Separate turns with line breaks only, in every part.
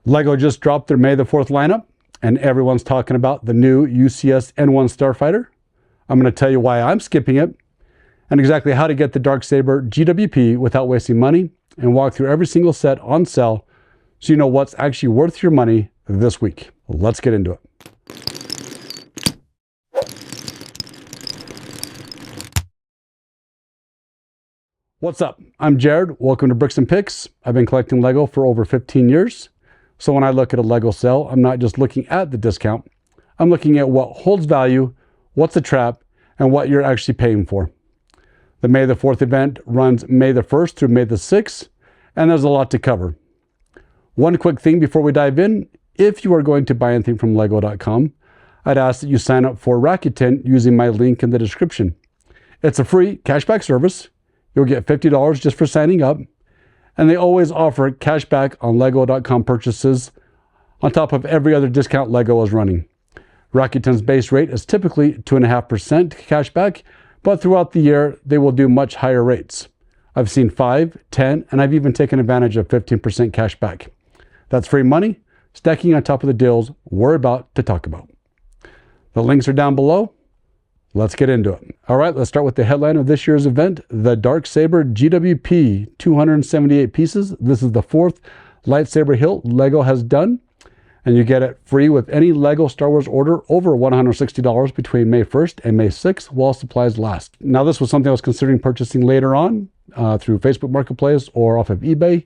LEGO just dropped their May the 4th lineup, and everyone's talking about the new UCS N1 Starfighter. I'm going to tell you why I'm skipping it, and exactly how to get the Darksaber GWP without wasting money, and walk through every single set on sale so you know what's actually worth your money this week. Let's get into it. What's up? I'm Jared. Welcome to Bricks and Picks. I've been collecting LEGO for over 15 years. So when I look at a LEGO sale, I'm not just looking at the discount. I'm looking at what holds value, what's a trap, and what you're actually paying for. The May the 4th event runs May the 1st through May the 6th, and there's a lot to cover. One quick thing before we dive in, if you are going to buy anything from lego.com, I'd ask that you sign up for Rakuten using my link in the description. It's a free cashback service. You'll get $50 just for signing up, and they always offer cashback on lego.com purchases on top of every other discount LEGO is running. Rakuten's base rate is typically 2.5% cashback, but throughout the year, they will do much higher rates. I've seen 5, 10, and I've even taken advantage of 15% cashback. That's free money, stacking on top of the deals we're about to talk about. The links are down below. Let's get into it. All right, let's start with the headline of this year's event, the Darksaber GWP, 278 pieces. This is the 4th lightsaber hilt LEGO has done, and you get it free with any LEGO Star Wars order over $160 between May 1st and May 6th while supplies last. Now, this was something I was considering purchasing later on through Facebook Marketplace or off of eBay,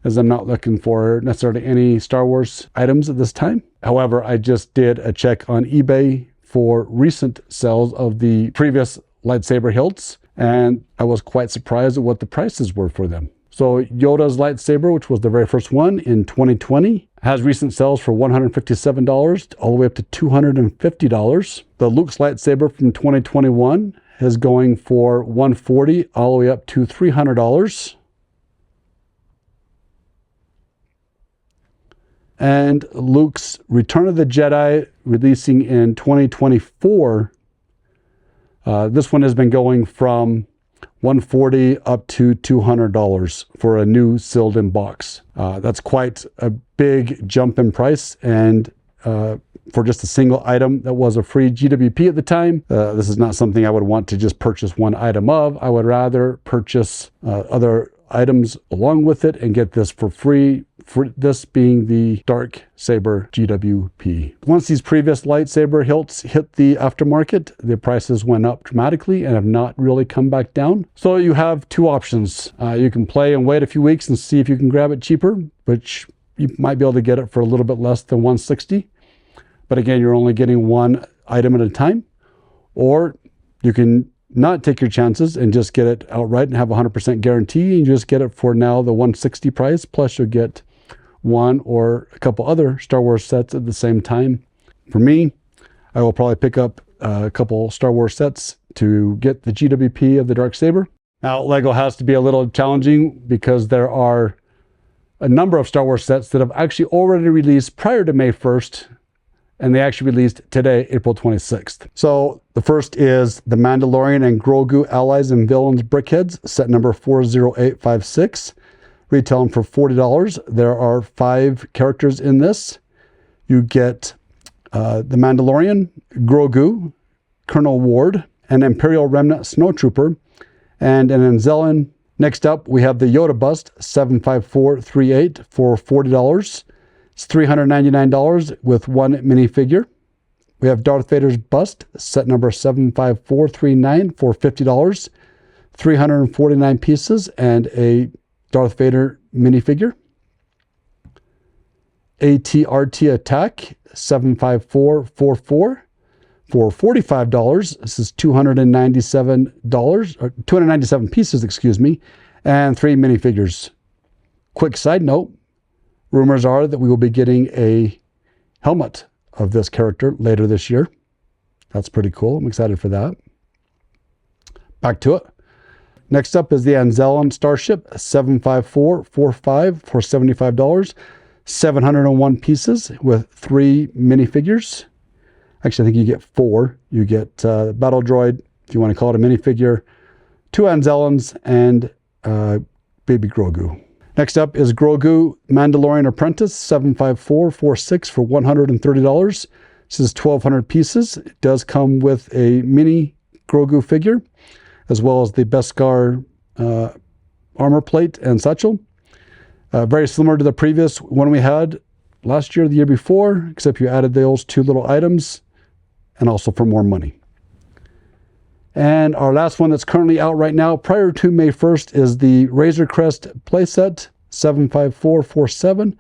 as I'm not looking for necessarily any Star Wars items at this time. However, I just did a check on eBay for recent sales of the previous lightsaber hilts, and I was quite surprised at what the prices were for them. So Yoda's lightsaber, which was the very first one in 2020, has recent sales for $157 all the way up to $250. The Luke's lightsaber from 2021 is going for $140 all the way up to $300. And Luke's Return of the Jedi, releasing in 2024. This one has been going from $140 up to $200 for a new sealed in box. That's quite a big jump in price, and for just a single item that was a free GWP at the time, this is not something I would want to just purchase one item of. I would rather purchase other items along with it and get this for free, for this being the Darksaber GWP. Once these previous lightsaber hilts hit the aftermarket, the prices went up dramatically and have not really come back down. So you have two options. You can play and wait a few weeks and see if you can grab it cheaper, which you might be able to get it for a little bit less than $160. But again, you're only getting one item at a time. Or you can not take your chances and just get it outright and have 100% guarantee, and just get it for now the $160 price, plus you'll get one or a couple other Star Wars sets at the same time. For me, I will probably pick up a couple Star Wars sets to get the GWP of the Darksaber. Now, LEGO has to be a little challenging because there are a number of Star Wars sets that have actually already released prior to May 1st, and they actually released today, April 26th. So the first is the Mandalorian and Grogu Allies and Villains Brickheads, set number 40856, retailing for $40. There are 5 characters in this. You get the Mandalorian, Grogu, Colonel Ward, an Imperial Remnant Snowtrooper, and an Anzellan. Next up, we have the Yoda Bust, 75438 for $40. It's $399 with one minifigure. We have Darth Vader's bust, set number 75439 for $50. 349 pieces and a Darth Vader minifigure. AT-RT Attack, 75444 for $45. This is $297, or 297 pieces, excuse me, and 3 minifigures. Quick side note, rumors are that we will be getting a helmet of this character later this year. That's pretty cool. I'm excited for that. Back to it. Next up is the Anzellan Starship, 75445 for $75. 701 pieces with 3 minifigures. Actually, I think you get 4. You get Battle Droid, if you want to call it a minifigure, 2 Anzellans, and Baby Grogu. Next up is Grogu Mandalorian Apprentice 75446 for $130. This is 1,200 pieces. It does come with a mini Grogu figure, as well as the Beskar armor plate and satchel. Very similar to the previous one we had last year, the year before, except you added those two little items, and also for more money. And our last one that's currently out right now, prior to May 1st, is the Razor Crest playset 75447,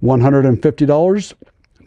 $150,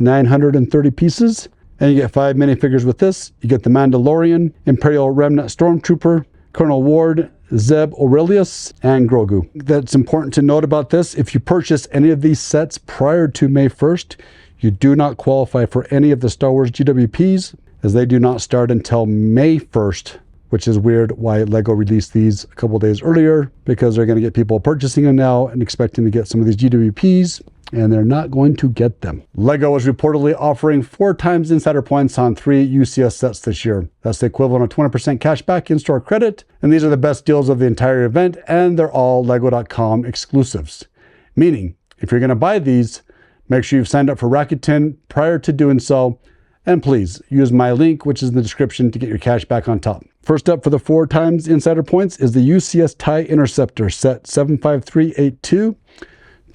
930 pieces. And you get 5 minifigures with this. You get the Mandalorian, Imperial Remnant Stormtrooper, Colonel Ward, Zeb Aurelius, and Grogu. That's important to note about this. If you purchase any of these sets prior to May 1st, you do not qualify for any of the Star Wars GWPs, as they do not start until May 1st, which is weird why Lego released these a couple days earlier, because they're going to get people purchasing them now and expecting to get some of these GWPs, and they're not going to get them. Lego is reportedly offering 4 times insider points on 3 UCS sets this year. That's the equivalent of 20% cash back in-store credit, and these are the best deals of the entire event, and they're all Lego.com exclusives. Meaning, if you're going to buy these, make sure you've signed up for Rakuten prior to doing so, and please use my link, which is in the description, to get your cash back on top. First up for the 4 times insider points is the UCS TIE Interceptor set 75382,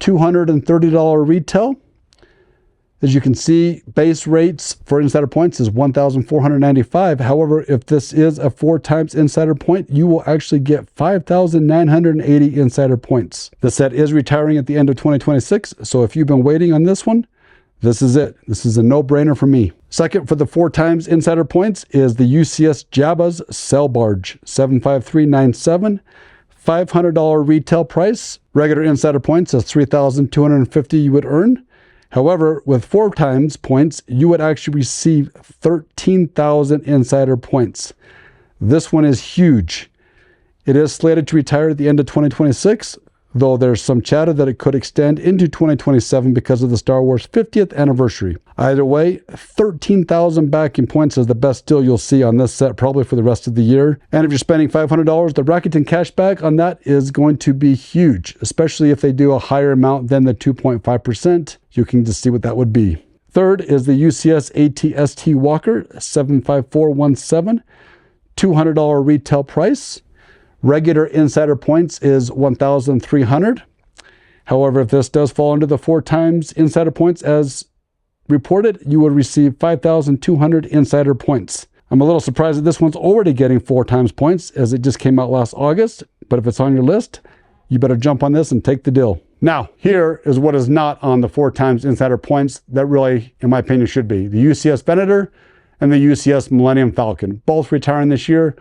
$230 retail. As you can see, base rates for insider points is $1,495. However, if this is a 4 times insider point, you will actually get 5,980 insider points. The set is retiring at the end of 2026, so if you've been waiting on this one, this is it. This is a no-brainer for me. Second for the 4 times insider points is the UCS Jabba's Sail Barge 75397, $500 retail price. Regular insider points is 3,250 you would earn. However, with 4 times points, you would actually receive 13,000 insider points. This one is huge. It is slated to retire at the end of 2026, though there's some chatter that it could extend into 2027 because of the Star Wars 50th anniversary. Either way, 13,000 back in points is the best deal you'll see on this set, probably for the rest of the year. And if you're spending $500, the Rakuten cashback on that is going to be huge, especially if they do a higher amount than the 2.5%. You can just see what that would be. Third is the UCS AT-ST Walker 75417, $200 retail price. Regular insider points is 1,300. However, if this does fall into the 4 times insider points as reported, you would receive 5,200 insider points. I'm a little surprised that this one's already getting 4 times points, as it just came out last August. But if it's on your list, you better jump on this and take the deal. Now, here is what is not on the 4 times insider points that really, in my opinion, should be. The UCS Venator and the UCS Millennium Falcon, both retiring this year.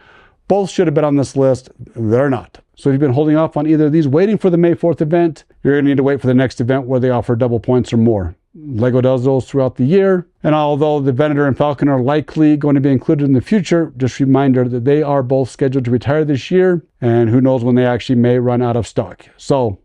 Both should have been on this list. They're not. So if you've been holding off on either of these, waiting for the May 4th event, you're going to need to wait for the next event where they offer double points or more. Lego does those throughout the year. And although the Venator and Falcon are likely going to be included in the future, just a reminder that they are both scheduled to retire this year. And who knows when they actually may run out of stock. So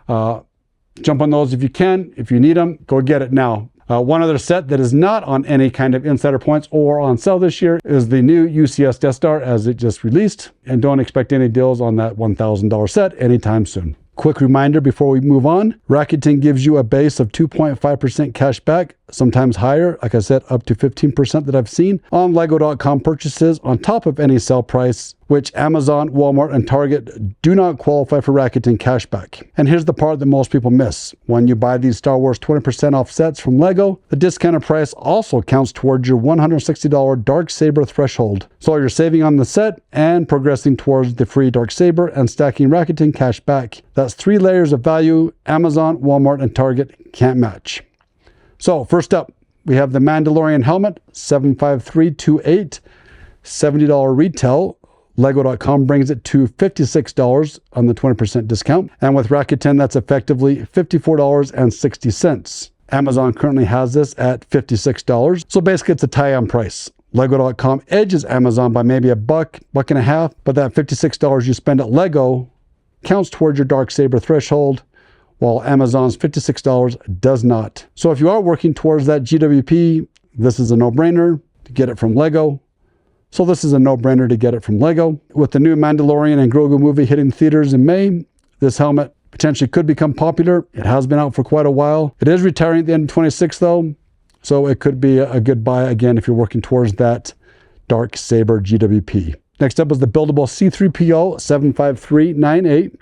jump on those if you can. If you need them, go get it now. One other set that is not on any kind of insider points or on sale this year is the new UCS Death Star, as it just released. And don't expect any deals on that $1,000 set anytime soon. Quick reminder before we move on, Rakuten gives you a base of 2.5% cash back, sometimes higher, like I said, up to 15% that I've seen, on Lego.com purchases on top of any sale price, which Amazon, Walmart, and Target do not qualify for Rakuten cashback. And here's the part that most people miss. When you buy these Star Wars 20% off sets from Lego, the discounted price also counts towards your $160 Darksaber threshold. So you're saving on the set and progressing towards the free Darksaber and stacking Rakuten cashback. That's 3 layers of value Amazon, Walmart, and Target can't match. So first up, we have the Mandalorian helmet, 75328, $70 retail. Lego.com brings it to $56 on the 20% discount. And with Rakuten, that's effectively $54.60. Amazon currently has this at $56. So basically it's a tie-on price. Lego.com edges Amazon by maybe $1.50, but that $56 you spend at Lego counts towards your Darksaber threshold, while Amazon's $56 does not. So if you are working towards that GWP, this is a no-brainer to get it from Lego. So this is a no-brainer to get it from Lego. With the new Mandalorian and Grogu movie hitting theaters in May, this helmet potentially could become popular. It has been out for quite a while. It is retiring at the end of 26 though, so it could be a good buy again if you're working towards that Darksaber GWP. Next up is the buildable C3PO 75398.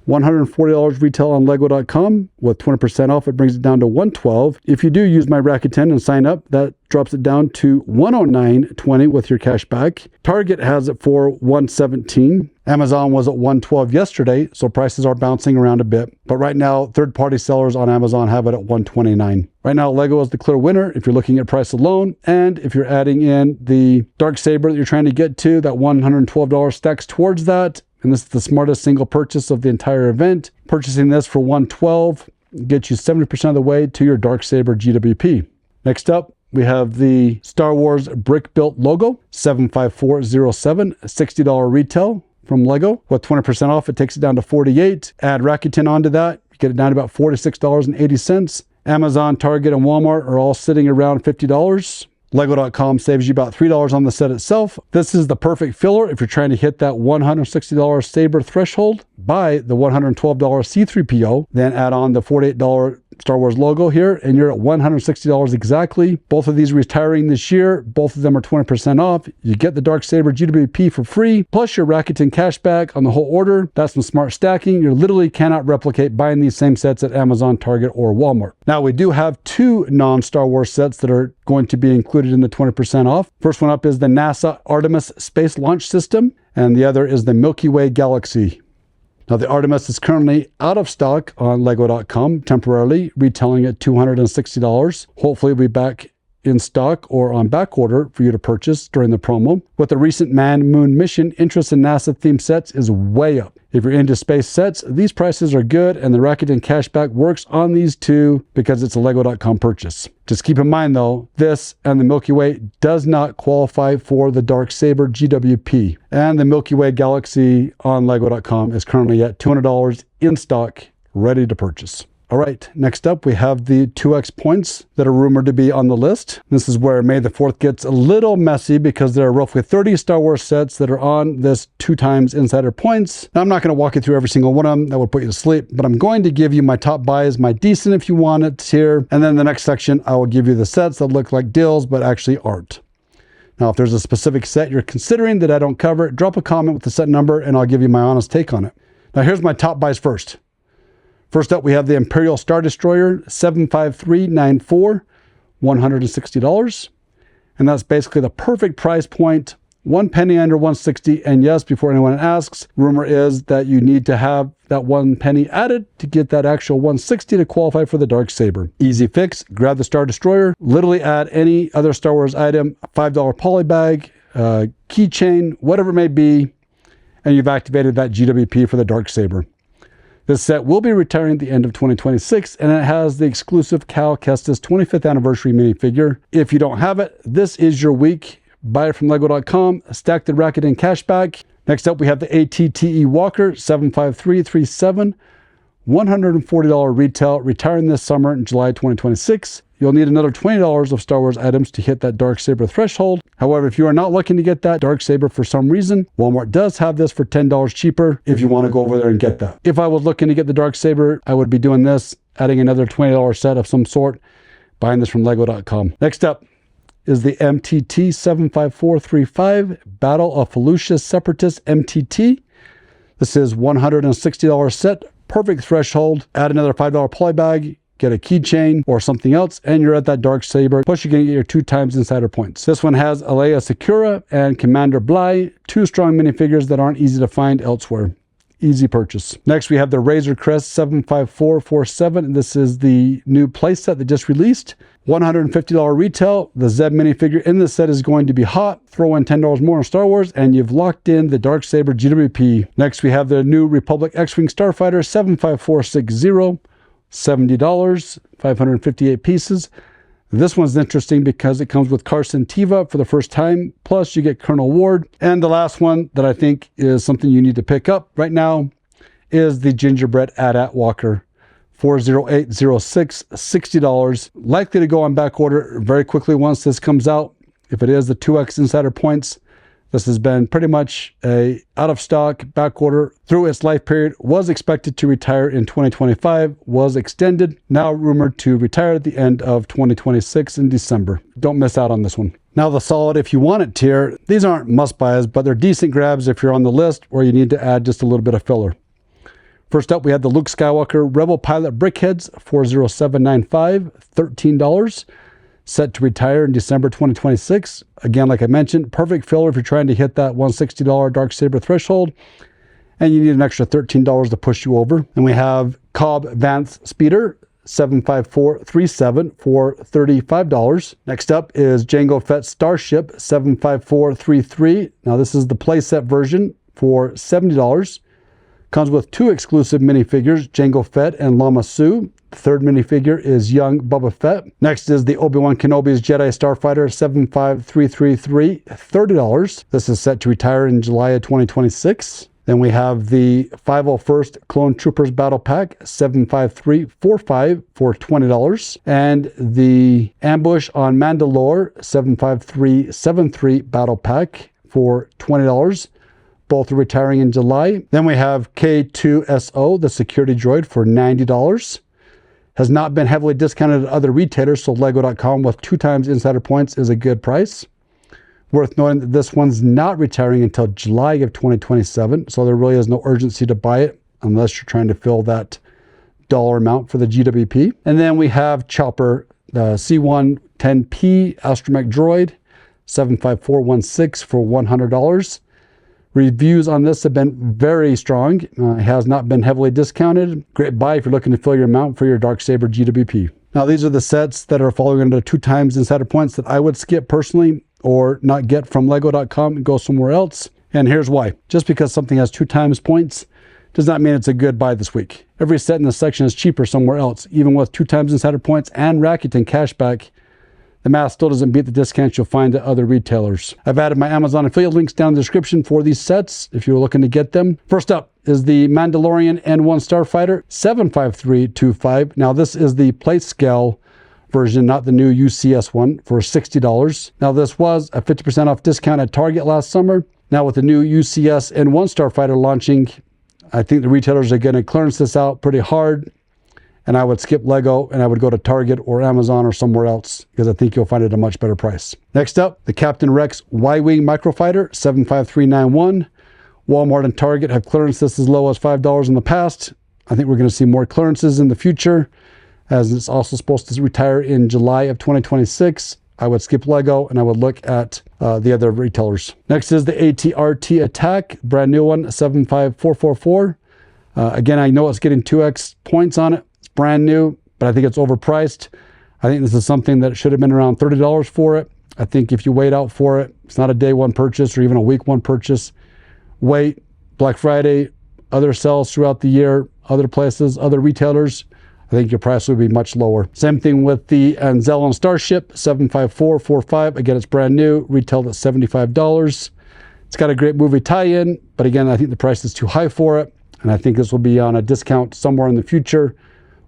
$140 retail on Lego.com. With 20% off, it brings it down to $112. If you do use my Rakuten and sign up, that drops it down to $109.20 with your cash back. Target has it for $117. Amazon was at $112 yesterday, so prices are bouncing around a bit. But right now, third-party sellers on Amazon have it at $129. Right now, Lego is the clear winner if you're looking at price alone. And if you're adding in the Darksaber that you're trying to get to, that $112 stacks towards that. And this is the smartest single purchase of the entire event. Purchasing this for $112 gets you 70% of the way to your Darksaber GWP. Next up, we have the Star Wars brick built logo, 75407, $60 retail from Lego. With 20% off, it takes it down to $48. Add Rakuten onto that, you get it down to about $46.80. Amazon, Target, and Walmart are all sitting around $50. Lego.com saves you about $3 on the set itself. This is the perfect filler if you're trying to hit that $160 Saber threshold. Buy the $112 C3PO, then add on the $48 Star Wars logo here, and you're at $160 exactly. Both of these retiring this year. Both of them are 20% off. You get the Darksaber GWP for free, plus your Rakuten cashback on the whole order. That's some smart stacking. You literally cannot replicate buying these same sets at Amazon, Target, or Walmart. Now, we do have two non-Star Wars sets that are going to be included in the 20% off. First one up is the NASA Artemis Space Launch System, and the other is the Milky Way Galaxy. Now, the Artemis is currently out of stock on Lego.com, temporarily retailing at $260. Hopefully, it'll be back in stock or on back order for you to purchase during the promo. With the recent man-moon mission, interest in NASA-themed sets is way up. If you're into space sets, these prices are good, and the Rakuten cashback works on these two because it's a Lego.com purchase. Just keep in mind, though, this and the Milky Way does not qualify for the Darksaber GWP. And the Milky Way Galaxy on Lego.com is currently at $200 in stock, ready to purchase. All right, next up, we have the 2X points that are rumored to be on the list. This is where May the 4th gets a little messy because there are roughly 30 Star Wars sets that are on this 2x insider points. Now, I'm not going to walk you through every single one of them. That would put you to sleep, but I'm going to give you my top buys, my decent if you want it here. And then the next section, I will give you the sets that look like deals, but actually aren't. Now, if there's a specific set you're considering that I don't cover, drop a comment with the set number and I'll give you my honest take on it. Now, here's my top buys first. First up, we have the Imperial Star Destroyer 75394, $160. And that's basically the perfect price point, 1 penny under 160. And yes, before anyone asks, rumor is that you need to have that 1 penny added to get that actual 160 to qualify for the Darksaber. Easy fix, grab the Star Destroyer, literally add any other Star Wars item, a $5 poly bag, keychain, whatever it may be, and you've activated that GWP for the Darksaber. This set will be retiring at the end of 2026, and it has the exclusive Cal Kestis 25th anniversary minifigure. If you don't have it, this is your week. Buy it from Lego.com, stack the Rakuten cashback. Next up, we have the ATTE Walker 75337, $140 retail, retiring this summer in July 2026. You'll need another $20 of Star Wars items to hit that Darksaber threshold. However, if you are not looking to get that Darksaber for some reason, Walmart does have this for $10 cheaper if you want to go over there and get that. If I was looking to get the Darksaber, I would be doing this, adding another $20 set of some sort, buying this from Lego.com. Next up is the MTT 75435 Battle of Felucia Separatist MTT. This is $160 set, perfect threshold. Add another $5 poly bag, get a keychain or something else, and you're at that Darksaber. Plus, you're going to get your 2x insider points. This one has Alea Sakura and Commander Bly, two strong minifigures that aren't easy to find elsewhere. Easy purchase. Next, we have the Razor Crest 75447. This is the new playset that just released. $150 retail. The Zeb minifigure in this set is going to be hot. Throw in $10 more on Star Wars, and you've locked in the Darksaber GWP. Next, we have the new Republic X-Wing Starfighter 75460. $70, 558 pieces. This one's interesting because it comes with Carson Teva for the first time, plus you get Colonel Ward. And the last one that I think is something you need to pick up right now is the Gingerbread AT-AT Walker, 40806, $60. Likely to go on back order very quickly once this comes out. If it is the 2X insider points, This has been pretty much a out of stock back order through its life period. Was expected to retire in 2025, was extended, now rumored to retire at the end of 2026 in December. Don't miss out on this one. Now the solid if you want it tier. These aren't must buys, but they're decent grabs if you're on the list or you need to add just a little bit of filler. First up, we had the Luke Skywalker Rebel Pilot Brickheads, 40795, $13. Set to retire in December 2026. Again, like I mentioned, perfect filler if you're trying to hit that $160 Darksaber threshold, and you need an extra $13 to push you over. And we have Cobb Vance Speeder, 75437 for $35. Next up is Jango Fett Starship, 75433. Now this is the playset version for $70. Comes with 2 exclusive minifigures, Jango Fett and Lama Su. The third minifigure is young Boba Fett. Next is the Obi-Wan Kenobi's Jedi Starfighter 75333, $30. This is set to retire in July of 2026. Then we have the 501st Clone Troopers Battle Pack 75345 for $20. And the Ambush on Mandalore 75373 Battle Pack for $20. Both are retiring in July. Then we have K2SO, the security droid, for $90. Has not been heavily discounted at other retailers, so Lego.com with 2 times insider points is a good price. Worth noting that this one's not retiring until July of 2027, so there really is no urgency to buy it unless you're trying to fill that dollar amount for the GWP. And then we have Chopper, the C110P Astromech Droid, 75416 for $100. Reviews on this have been very strong. It has not been heavily discounted. Great buy if you're looking to fill your amount for your Darksaber GWP. Now these are the sets that are falling under 2 times insider points that I would skip personally or not get from Lego.com and go somewhere else. And here's why. Just because something has 2 times points does not mean it's a good buy this week. Every set in this section is cheaper somewhere else. Even with 2 times insider points and Rakuten cashback, the math still doesn't beat the discounts you'll find at other retailers. I've added my Amazon affiliate links down in the description for these sets if you're looking to get them. First up is the Mandalorian N1 Starfighter 75325. Now this is the plate scale version, not the new UCS one, for $60. Now this was a 50% off discount at Target last summer. Now with the new UCS N1 Starfighter launching, I think the retailers are going to clearance this out pretty hard. And I would skip Lego and I would go to Target or Amazon or somewhere else because I think you'll find it at a much better price. Next up, the Captain Rex Y-Wing Microfighter 75391. Walmart and Target have clearanced this as low as $5 in the past. I think we're going to see more clearances in the future as it's also supposed to retire in July of 2026. I would skip Lego and I would look at the other retailers. Next is the ATRT Attack, brand new one, 75444. Again, I know it's getting 2x points on it. Brand new, but I think it's overpriced. I think this is something that should have been around $30 for it. I think if you wait out for it, it's not a day one purchase or even a week one purchase. Wait, Black Friday, other sales throughout the year, other places, other retailers, I think your price will be much lower. Same thing with the Anzelon Starship 75445. Again, it's brand new, retailed at $75. It's got a great movie tie-in, but again, I think the price is too high for it. And I think this will be on a discount somewhere in the future,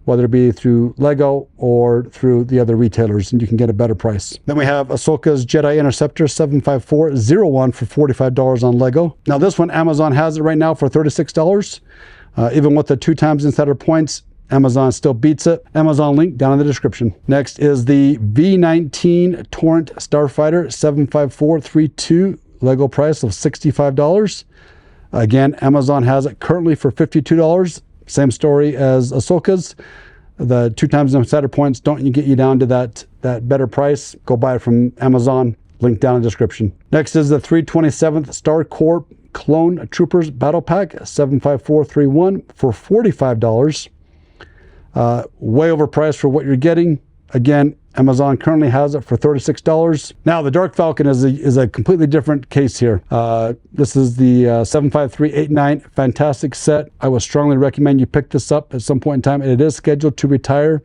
whether it be through Lego or through the other retailers, and you can get a better price. Then we have Ahsoka's Jedi Interceptor 75401 for $45 on Lego. Now this one, Amazon has it right now for $36. Even with the 2 times insider points, Amazon still beats it. Amazon link down in the description. Next is the V19 Torrent Starfighter 75432, Lego price of $65. Again, Amazon has it currently for $52. Same story as Ahsoka's. The 2 times insider points don't get you down to that better price. Go buy it from Amazon. Link down in the description. Next is the 327th Star Corps Clone Troopers Battle Pack 75431 for $45. Way overpriced for what you're getting. Again, Amazon currently has it for $36. Now, the Dark Falcon is a completely different case here. This is the 75389 fantastic set. I would strongly recommend you pick this up at some point in time. It is scheduled to retire.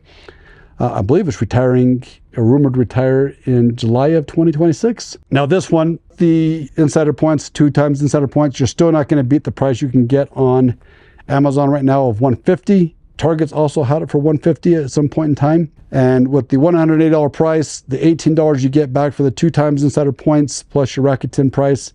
I believe it's retiring, or rumored to retire in July of 2026. Now, this one, the insider points, 2 times insider points, you're still not going to beat the price you can get on Amazon right now of $150. Target's also had it for $150 at some point in time. And with the $180 price, the $18 you get back for the 2 times insider points plus your Rakuten price,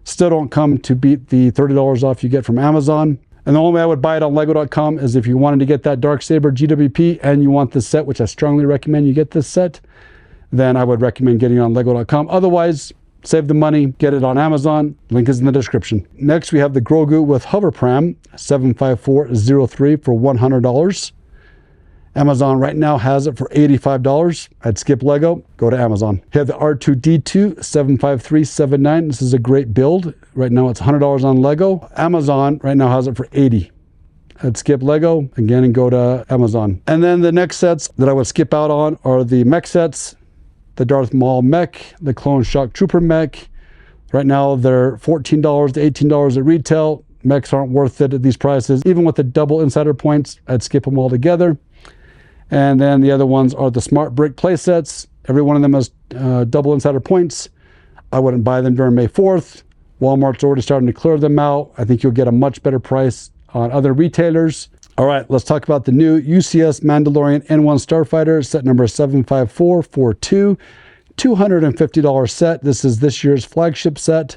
Still don't come to beat the $30 off you get from Amazon. And the only way I would buy it on Lego.com is if you wanted to get that Darksaber GWP and you want this set, which I strongly recommend you get this set, then I would recommend getting it on Lego.com. Otherwise, save the money, get it on Amazon. Link is in the description. Next, we have the Grogu with Hover Pram 75403 for $100. Amazon right now has it for $85. I'd skip Lego, go to Amazon. You have the R2-D2 75379. This is a great build. Right now it's $100 on Lego. Amazon right now has it for $80. I'd skip Lego again and go to Amazon. And then the next sets that I would skip out on are the mech sets, the Darth Maul mech, the Clone Shock Trooper mech. Right now they're $14 to $18 at retail. Mechs aren't worth it at these prices. Even with the double insider points, I'd skip them all together. And then the other ones are the Smart Brick play sets. Every one of them has double insider points. I wouldn't buy them during May 4th. Walmart's already starting to clear them out. I think you'll get a much better price on other retailers. All right, let's talk about the new UCS Mandalorian N1 Starfighter, set number 75442. $250 set. This is this year's flagship set.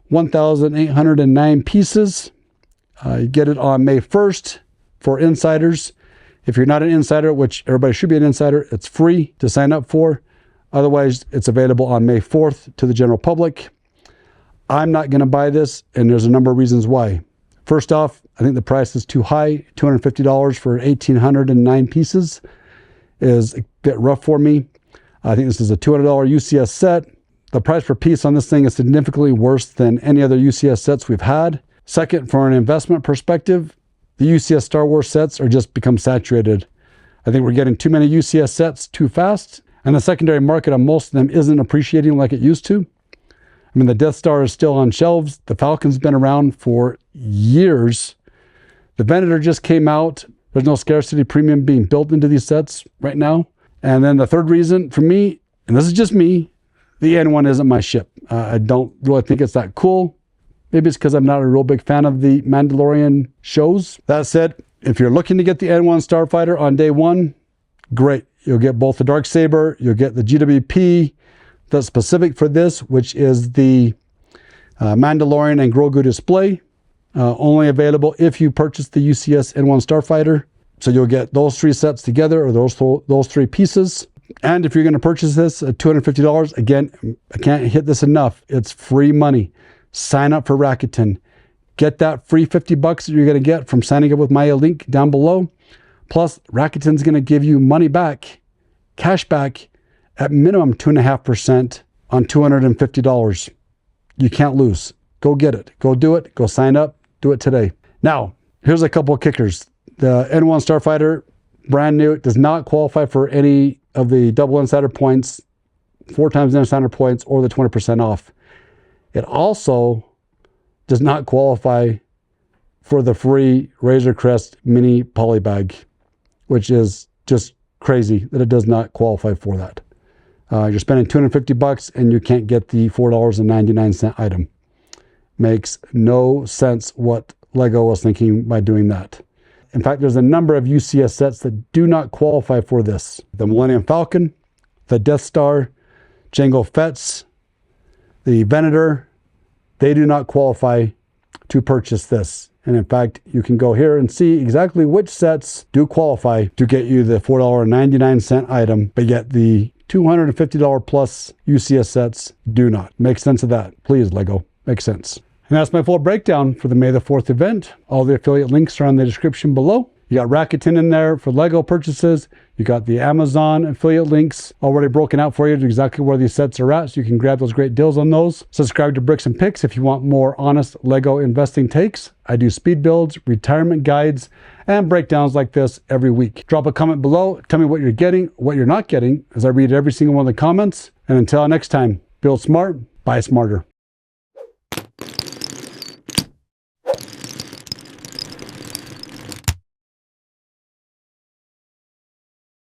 1,809 pieces. You get it on May 1st for insiders. If you're not an insider, which everybody should be an insider, it's free to sign up for. Otherwise, it's available on May 4th to the general public. I'm not going to buy this, and there's a number of reasons why. First off, I think the price is too high. $250 for 1,809 pieces is a bit rough for me. I think this is a $200 UCS set. The price per piece on this thing is significantly worse than any other UCS sets we've had. Second, from an investment perspective, the UCS Star Wars sets are just become saturated. I think we're getting too many UCS sets too fast, and the secondary market on most of them isn't appreciating like it used to. I mean, the Death Star is still on shelves. The Falcon's been around for years. The Venator just came out. There's no scarcity premium being built into these sets right now. And then the third reason for me, and this is just me, the N1 isn't my ship. I don't really think it's that cool. Maybe it's because I'm not a real big fan of the Mandalorian shows. That said, if you're looking to get the N1 Starfighter on day one, great. You'll get both the Darksaber, you'll get the GWP that's specific for this, which is the Mandalorian and Grogu display. Only available if you purchase the UCS N1 Starfighter. So you'll get those three sets together, or those three pieces. And if you're going to purchase this at $250, again, I can't hit this enough. It's free money. Sign up for Rakuten. Get that free $50 that you're going to get from signing up with my link down below. Plus, Rakuten's going to give you money back, cash back, at minimum 2.5% on $250. You can't lose. Go get it. Go do it. Go sign up. Do it today. Now, here's a couple of kickers. The N1 Starfighter, brand new, does not qualify for any of the double insider points, 4 times insider points, or the 20% off. It also does not qualify for the free Razor Crest mini poly bag, which is just crazy that it does not qualify for that. You're spending $250 and you can't get the $4.99 item. Makes no sense what Lego was thinking by doing that. In fact, there's a number of UCS sets that do not qualify for this. The Millennium Falcon, the Death Star, Jango Fett's, the Venator, they do not qualify to purchase this. And in fact, you can go here and see exactly which sets do qualify to get you the $4.99 item, but yet the $250 plus UCS sets do not. Make sense of that. Please, Lego. Makes sense. And that's my full breakdown for the May the 4th event. All the affiliate links are in the description below. You got Rakuten in there for Lego purchases. You got the Amazon affiliate links already broken out for you to exactly where these sets are at, so you can grab those great deals on those. Subscribe to Bricks and Picks if you want more honest Lego investing takes. I do speed builds, retirement guides, and breakdowns like this every week. Drop a comment below. Tell me what you're getting, what you're not getting, as I read every single one of the comments. And until next time, build smart, buy smarter.